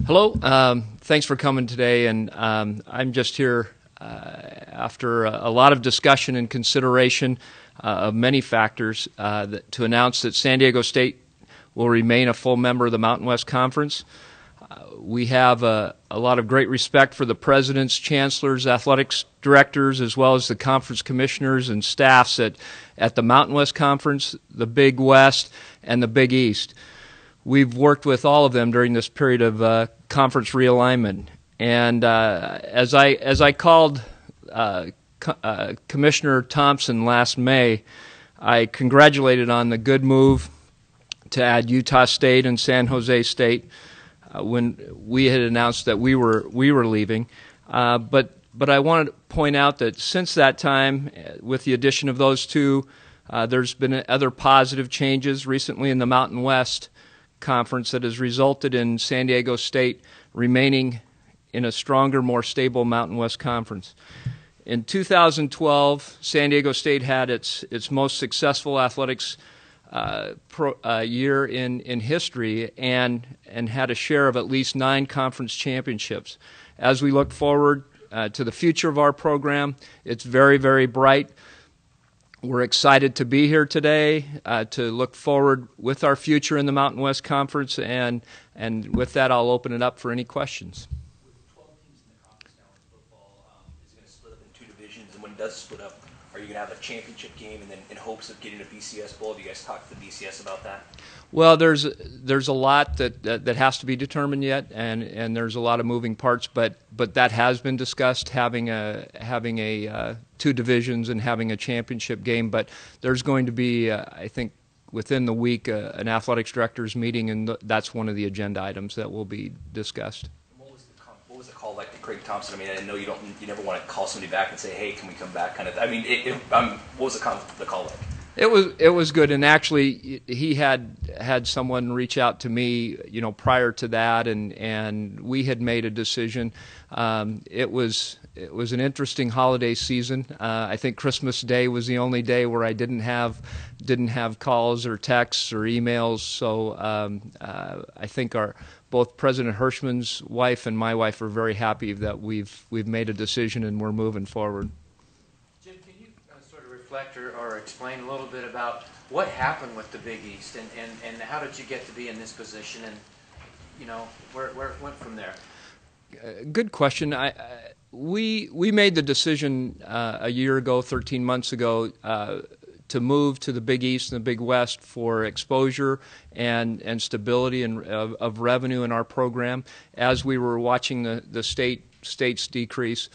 Hello. Thanks for coming today, and I'm just here after a lot of discussion and consideration of many factors to announce that San Diego State will remain a full member of the Mountain West Conference. We have a lot of great respect for the presidents, chancellors, athletics directors, as well as the conference commissioners and staffs at the Mountain West Conference, the Big West, and the Big East. We've worked with all of them during this period of conference realignment, and as I called Commissioner Thompson last May, I congratulated on the good move to add Utah State and San Jose State when we had announced that we were leaving. But I wanted to point out that since that time, with the addition of those two, there's been other positive changes recently in the Mountain West Conference that has resulted in San Diego State remaining in a stronger, more stable Mountain West Conference. In 2012, San Diego State had its most successful athletics year in history and had a share of at least 9 conference championships. As we look forward to the future of our program, it's very, very bright. We're excited to be here today to look forward with our future in the Mountain West Conference, and with that, I'll open it up for any questions. With 12 teams in the conference now in football, is it going to split up in 2 divisions? And when it does split up, are you going to have a championship game and then in hopes of getting a BCS Bowl? Have you guys talked to the BCS about that? Well, there's a lot that has to be determined yet, and there's a lot of moving parts, but that has been discussed, having a 2 divisions and having a championship game. But there's going to be, I think, within the week, an athletics directors meeting, and that's one of the agenda items that will be discussed. What was the call like to Craig Thompson? I mean, I know you never want to call somebody back and say, "Hey, can we come back?" Kind of. I mean, what was the call like? It was good, and actually he had someone reach out to me, prior to that, and we had made a decision. It was an interesting holiday season. I think Christmas Day was the only day where I didn't have calls or texts or emails. So I think both President Hirschman's wife and my wife are very happy that we've made a decision and we're moving forward. Reflect or explain a little bit about what happened with the Big East and how did you get to be in this position, and where it went from there? Good question. We made the decision a year ago, 13 months ago, to move to the Big East and the Big West for exposure and stability of revenue in our program as we were watching the states decrease.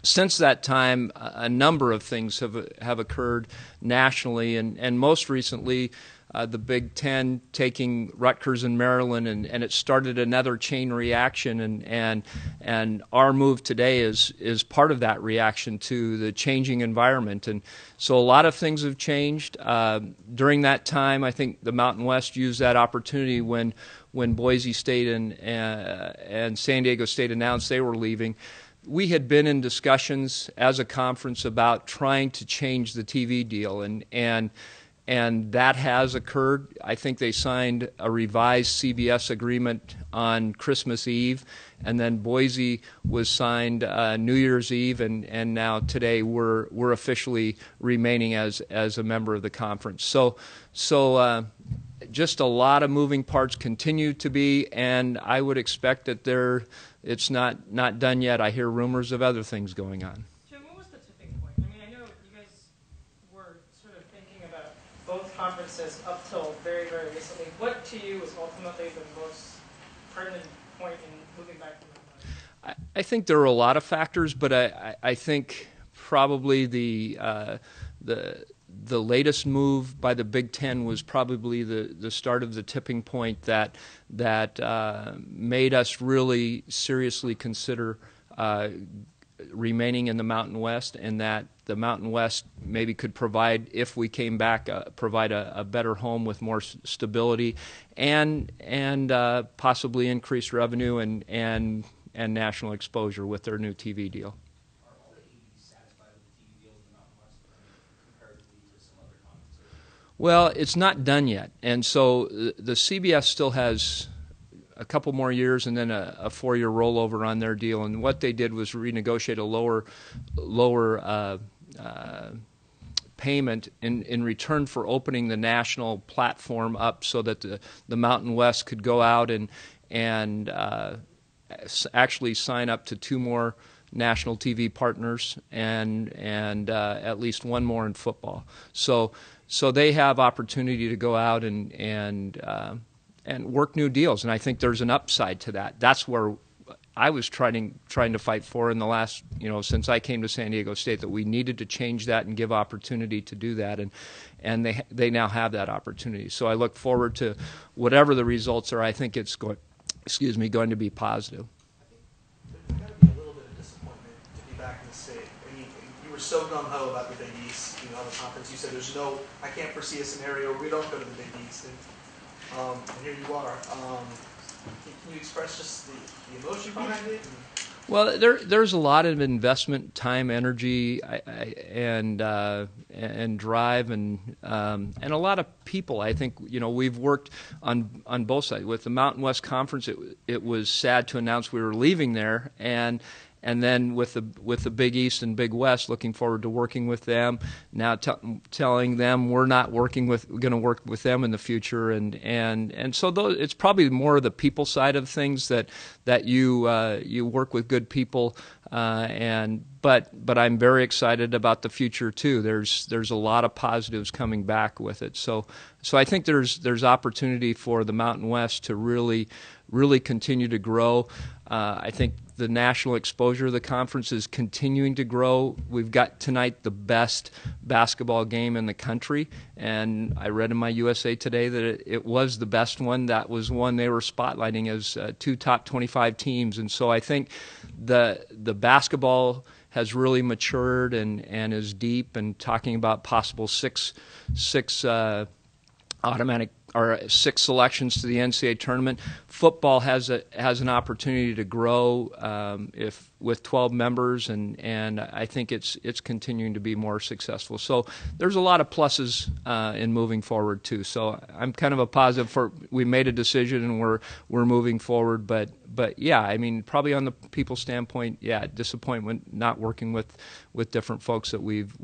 Since that time, a number of things have occurred nationally, and most recently, the Big Ten taking Rutgers and Maryland, and it started another chain reaction, and our move today is part of that reaction to the changing environment. And so a lot of things have changed. During that time, I think the Mountain West used that opportunity when Boise State and San Diego State announced they were leaving. We had been in discussions as a conference about trying to change the TV deal, and that has occurred. I think they signed a revised CBS agreement on Christmas Eve, and then Boise was signed New Year's Eve, and now today we're officially remaining as a member of the conference. So just a lot of moving parts continue to be, and I would expect that it's not done yet. I hear rumors of other things going on. Jim, what was the tipping point? I mean, I know you guys were sort of thinking about both conferences up till very, very recently. What to you was ultimately the most pertinent point in moving back to the Mountain West? I think there are a lot of factors, but I think probably the latest move by the Big Ten was probably the start of the tipping point that made us really seriously consider remaining in the Mountain West, and that the Mountain West maybe could provide, if we came back, provide a better home with more stability and possibly increased revenue and national exposure with their new TV deal. Well, it's not done yet, and so the CBS still has a couple more years and then a 4-year rollover on their deal. And what they did was renegotiate a lower payment in return for opening the national platform up so that the Mountain West could go out and actually sign up to 2 more national TV partners and at least 1 more in football. So they have opportunity to go out and work new deals, and I think there's an upside to that. That's where I was trying to fight for in the last, since I came to San Diego State, that we needed to change that and give opportunity to do that, and they now have that opportunity. So I look forward to whatever the results are. I think it's going to be positive. There's got to be a little bit of disappointment to be back in the state. I mean, you were so gung-ho about the Big East, on the conference. You said I can't foresee a scenario where we don't go to the Big East, and here you are. Can you express just the emotion behind it? Well, there's a lot of investment, time, energy, and drive, and a lot of people. I think we've worked on both sides. With the Mountain West Conference, it was sad to announce we were leaving there, and then with the Big East and Big West, looking forward to working with them. Now telling them we're not going to work with them in the future, and so it's probably more of the people side of things that you work with good people, but I'm very excited about the future too. There's a lot of positives coming back with it. So I think there's opportunity for the Mountain West to really continue to grow. I think the national exposure of the conference is continuing to grow. We've got tonight the best basketball game in the country, and I read in my USA Today that it was the best one. That was one they were spotlighting as 2 top 25 teams, and so I think the basketball has really matured and is deep, and talking about possible six automatic or 6 selections to the NCAA tournament. Football has an opportunity to grow with 12 members, and I think it's continuing to be more successful. So there's a lot of pluses in moving forward too. So I'm kind of a positive we made a decision and we're moving forward. But yeah, I mean, probably on the people standpoint, yeah, disappointment not working with different folks that we've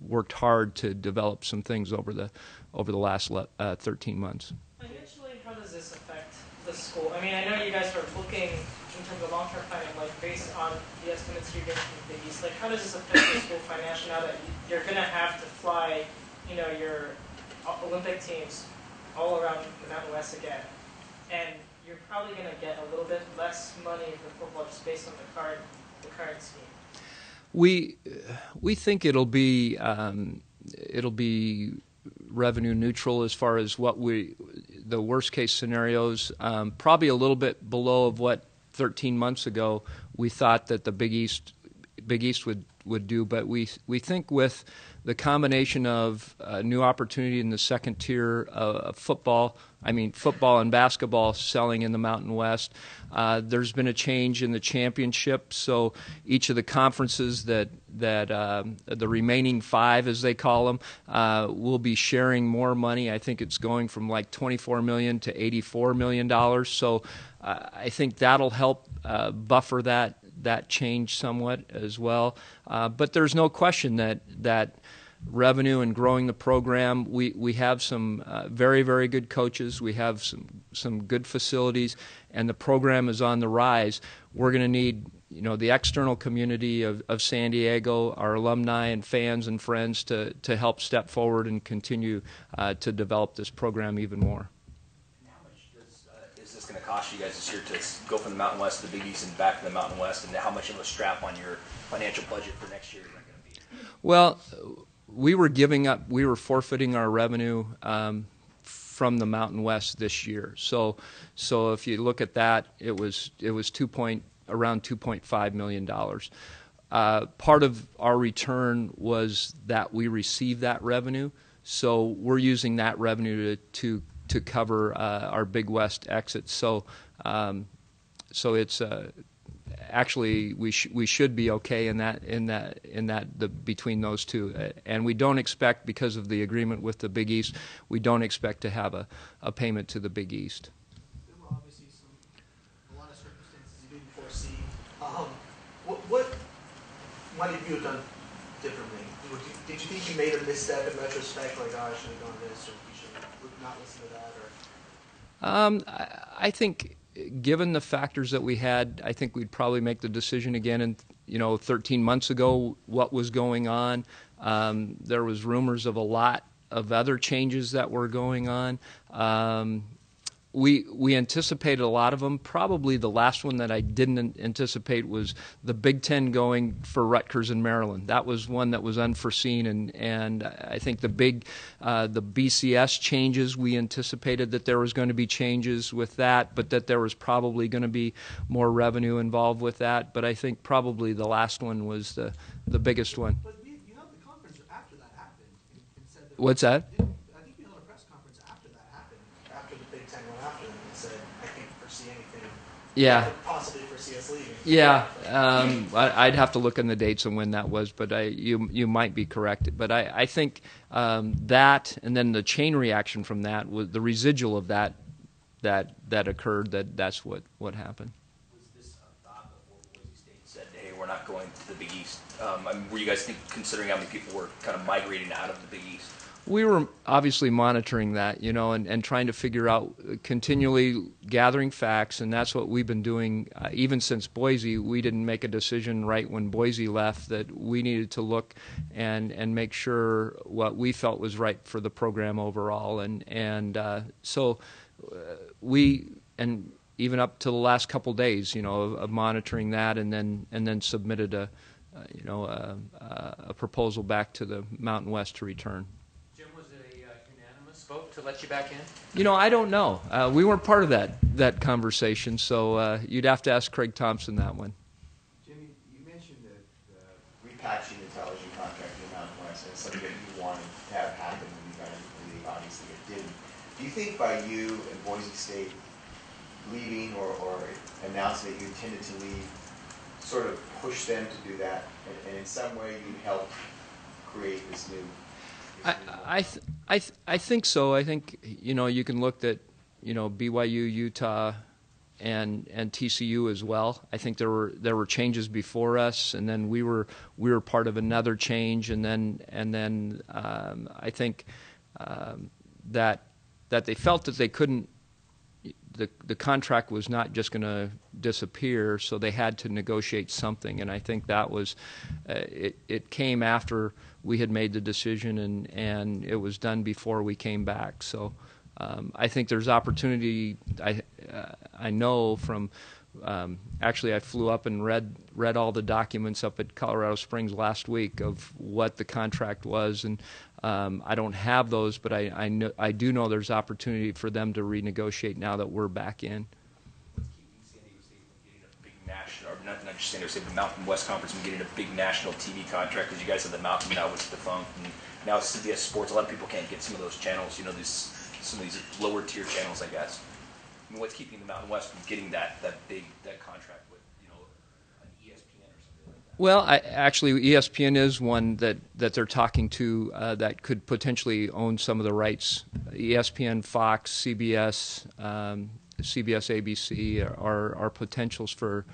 worked hard to develop some things over the last 13 months. Financially, how does this affect the school? I mean, I know you guys are looking in terms of long-term planning, based on the estimates you're getting from the Big East. How does this affect the school financially now that you're going to have to fly, your Olympic teams all around the Mountain West again, and you're probably going to get a little bit less money for football just based on the current scheme? We think it'll be revenue neutral as far as the worst case scenarios, probably a little bit below of what 13 months ago we thought that the Big East would do, but we think with the combination of new opportunity in the second tier of football and basketball selling in the Mountain West. There's been a change in the championship, so each of the conferences that the remaining 5, as they call them, will be sharing more money. I think it's going from like $24 million to $84 million. So I think that'll help buffer that change somewhat as well. But there's no question that revenue and growing the program, we have some very, very good coaches. We have some good facilities, and the program is on the rise. We're going to need the external community of San Diego, our alumni and fans and friends to help step forward and continue to develop this program even more. How much is this going to cost you guys this year to go from the Mountain West to the Big East and back to the Mountain West, and how much of a strap on your financial budget for next year is that going to be? Well, we were forfeiting our revenue from the Mountain West this year. So if you look at that, it was around $2.5 million. Part of our return was that we received that revenue, so we're using that revenue to cover our Big West exit. So it's actually we should be okay between those two, and we don't expect, because of the agreement with the Big East, we don't expect to have a payment to the Big East. There were obviously some What might you have done differently? Did you think you made a misstep in retrospect, like, oh, I should have done this, or you should not listen to that, or? I think, given the factors that we had, I think we'd probably make the decision again. And 13 months ago, what was going on? There was rumors of a lot of other changes that were going on. We anticipated a lot of them. Probably the last one that I didn't anticipate was the Big Ten going for Rutgers and Maryland. That was one that was unforeseen, and I think the BCS changes, we anticipated that there was going to be changes with that, but that there was probably going to be more revenue involved with that. But I think probably the last one was the biggest one. But you held the conference after that happened and said that. What's that? I think you held a press conference after that happened, after the Big Ten went after them and said, I can't foresee anything. Yeah. Possibly foresee us leaving. Yeah, I'd have to look in the dates and when that was, but you might be correct. But I think that, and then the chain reaction from that, was the residual of that occurred. That's what happened. Was this a thought before Boise State said, "Hey, we're not going to the Big East"? Were you guys considering how many people were kind of migrating out of the Big East? We were obviously monitoring that, and trying to figure out, continually gathering facts, and that's what we've been doing even since Boise. We didn't make a decision right when Boise left that we needed to look and make sure what we felt was right for the program overall, and so we, and even up to the last couple days, of monitoring that, and then submitted a proposal back to the Mountain West to return. Vote to let you back in? I don't know. We weren't part of that conversation, so you'd have to ask Craig Thompson that one. Jimmy, you mentioned the repatching the television contract in the Mountain West, and something that you wanted to have happen when you got into the league. Obviously, it didn't. Do you think by you and Boise State leaving or announcing that you intended to leave, sort of push them to do that, and in some way you helped create this new? I think so. I think you can look at BYU, Utah, and TCU as well. I think there were changes before us, and then we were part of another change, and then I think that they felt that they couldn't. The contract was not just going to disappear, so they had to negotiate something, and I think that was it came after we had made the decision, and it was done before we came back. So I think there's opportunity. I know from actually I flew up and read all the documents up at Colorado Springs last week of what the contract was, and I don't have those, but I do know there's opportunity for them to renegotiate now that we're back in. What's keeping San Diego State from getting a big national, or not just San Diego State, but Mountain West Conference from getting a big national TV contract? Because you guys have the Mountain now, which is defunct, and now CBS Sports. A lot of people can't get some of those channels. Some of these lower tier channels, I guess. I mean, what's keeping the Mountain West from getting that contract with an ESPN or something like that? Well, actually, ESPN is one that they're talking to that could potentially own some of the rights. ESPN, Fox, CBS, ABC are potentials for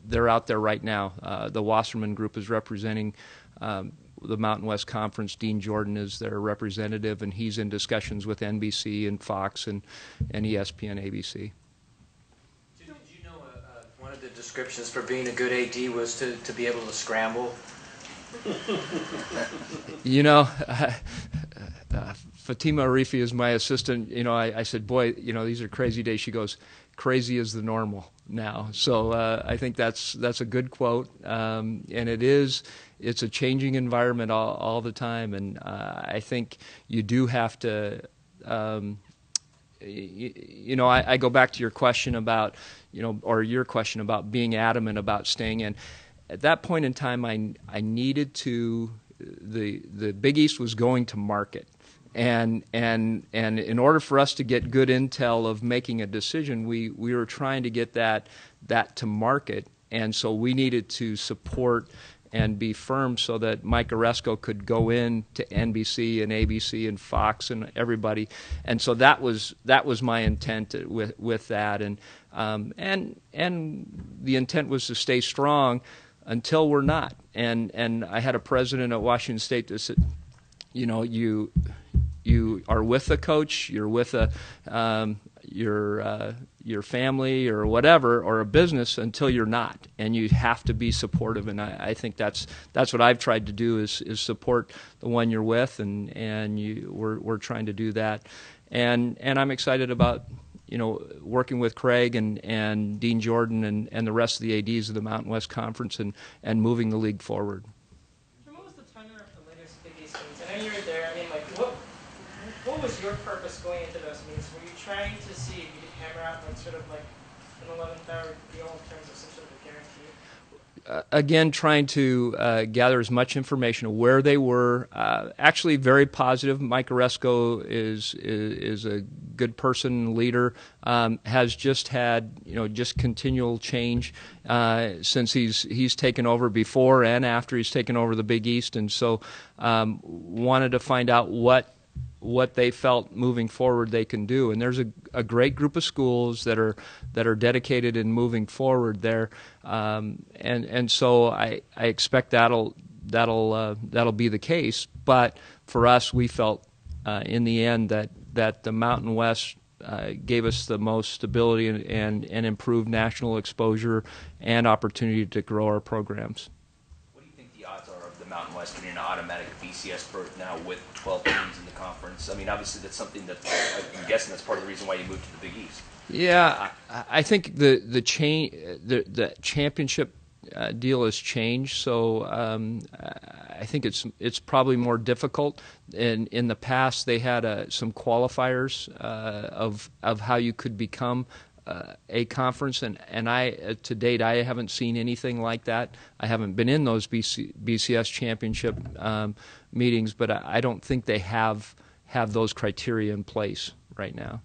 they're out there right now. The Wasserman Group is representing the Mountain West Conference. Dean Jordan is their representative, and he's in discussions with NBC and Fox and ESPN, ABC. Did you know one of the descriptions for being a good AD was to be able to scramble? Fatima Arifi is my assistant. I said, boy, these are crazy days. She goes, crazy is the normal now. So I think that's a good quote, and it's a changing environment all the time, and I think you do have to. I go back to your question about, or your question about being adamant about staying in. At that point in time, I needed to. The Big East was going to market. And in order for us to get good intel of making a decision, we were trying to get that to market, and so we needed to support and be firm so that Mike Oresco could go in to NBC and ABC and Fox and everybody. And so that was my intent with that, and the intent was to stay strong until we're not. And I had a president at Washington State that said, you are with a coach, you're with your family or whatever, or a business, until you're not, and you have to be supportive. And I think that's what I've tried to do is support the one you're with, and we're trying to do that. And I'm excited about working with Craig and Dean Jordan and the rest of the ADs of the Mountain West Conference and moving the league forward. What was the tenor of the latest Big East meetings? I know you were there. I mean, like, what was your purpose going into those meetings? Were you trying to see if you could hammer out sort of like an 11th hour deal in terms of some sort of a guarantee? Again, trying to gather as much information of where they were. Actually, very positive. Mike Oresco is a good person, leader. Has just had just continual change since he's taken over, before and after he's taken over the Big East, and so wanted to find out what they felt moving forward they can do. And there's a great group of schools that are dedicated in moving forward there, and so I expect that'll be the case. But for us, we felt in the end that the Mountain West gave us the most stability and improved national exposure and opportunity to grow our programs. Mountain West getting an automatic BCS berth now with 12 teams in the conference? I mean, obviously that's something that I'm guessing that's part of the reason why you moved to the Big East. Yeah, I think the championship deal has changed, so I think it's probably more difficult. In the past, they had some qualifiers of how you could become a conference, and I to date I haven't seen anything like that. I haven't been in those BCS Championship meetings, but I don't think they have those criteria in place right now.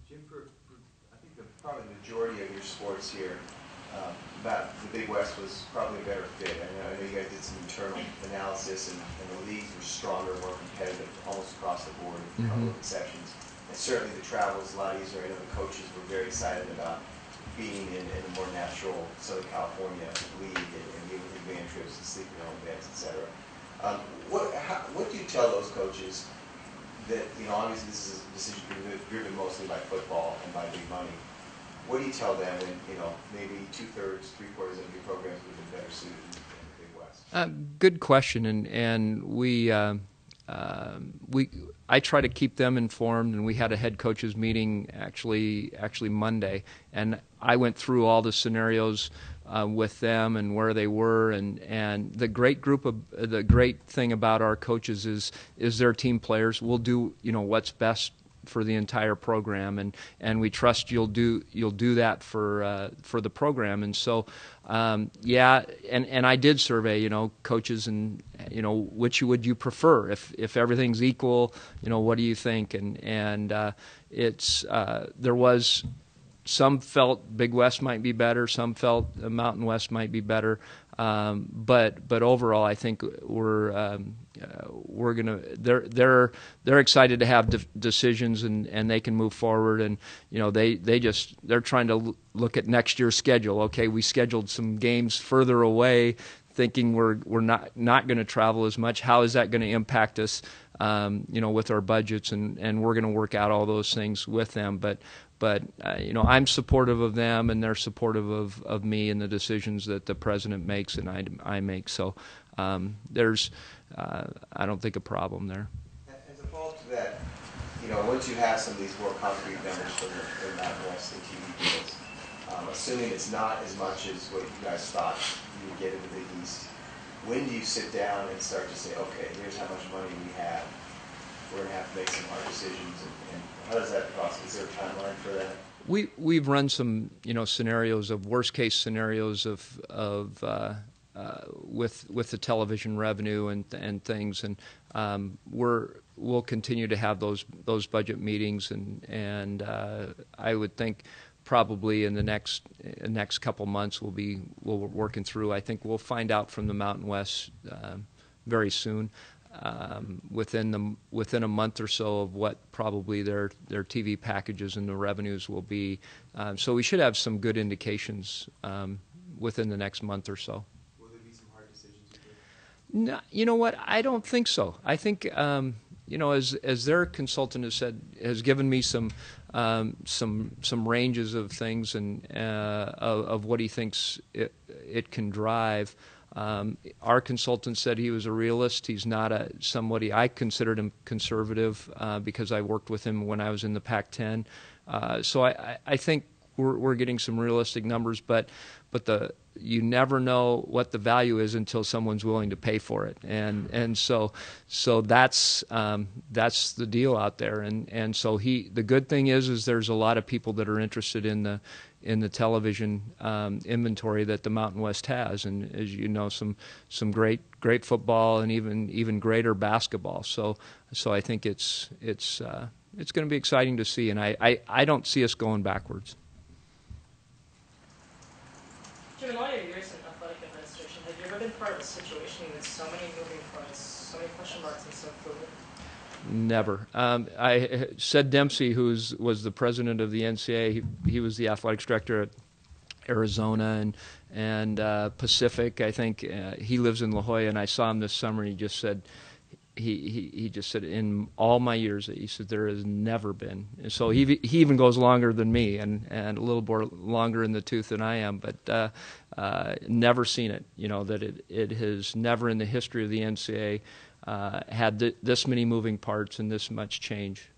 Jim, I think probably the majority of your sports here, about the Big West was probably a better fit. I know you guys did some internal analysis, and the leagues were stronger, more competitive, almost across the board, with a couple of exceptions. And certainly the travel is a lot easier. I know the coaches were very excited about being in a more natural Southern California league and being able to van trips and sleep in their own beds, etc. What do you tell those coaches that, obviously this is a decision driven mostly by football and by big money. What do you tell them when, maybe 2/3, 3/4 of your programs would have been better suited in the Big West? Good question, and I try to keep them informed, and we had a head coaches meeting actually Monday, and I went through all the scenarios with them and where they were, and the great thing about our coaches is they're team players. We'll do what's best for the entire program, and we trust you'll do that for the program. And so and I did survey coaches, and which would you prefer if everything's equal, what do you think? And it's there was some felt Big West might be better, some felt Mountain West might be better, but overall I think we're gonna they're excited to have decisions, and they can move forward, and they're trying to look at next year's schedule. Okay, we scheduled some games further away, thinking we're not going to travel as much. How is that going to impact us, with our budgets? And we're going to work out all those things with them. But I'm supportive of them, and they're supportive of me and the decisions that the president makes and I make. So there's, I don't think, a problem there. As a follow-up to that, once you have some of these more concrete numbers from the Mountain West and TV deals, assuming it's not as much as what you guys thought you would get in the Big East, when do you sit down and start to say, okay, here's how much money we have, we're going to have to make some hard decisions, and how does that process? Is there a timeline for that? We've run some scenarios of worst case scenarios of with the television revenue and things, and we'll continue to have those budget meetings, and I would think probably in the next couple months we're working through. I think we'll find out from the Mountain West very soon, within a month or so, of what probably their TV packages and the revenues will be. So we should have some good indications within the next month or so. Will there be some hard decisions? No, you know what? I don't think so. I think as their consultant has given me some ranges of things and of what he thinks it can drive. Our consultant said he was a realist. He's not somebody. I considered him conservative because I worked with him when I was in the Pac-10. So I think we're getting some realistic numbers, but you never know what the value is until someone's willing to pay for it, and so that's the deal out there, and so the good thing is there's a lot of people that are interested in the television inventory that the Mountain West has, and as you know, some great football and even greater basketball. So I think it's going to be exciting to see, and I don't see us going backwards. Jim, in all your years in athletic administration, have you ever been part of a situation with so many moving parts, so many question marks, and so fluid? Never. I said Dempsey, who was the president of the NCAA, he was the athletics director at Arizona and Pacific. I think he lives in La Jolla, and I saw him this summer. And he just said in all my years, he said there has never been. And so he even goes longer than me and a little more longer in the tooth than I am, but never seen it. That it has never in the history of the NCAA had this many moving parts and this much change.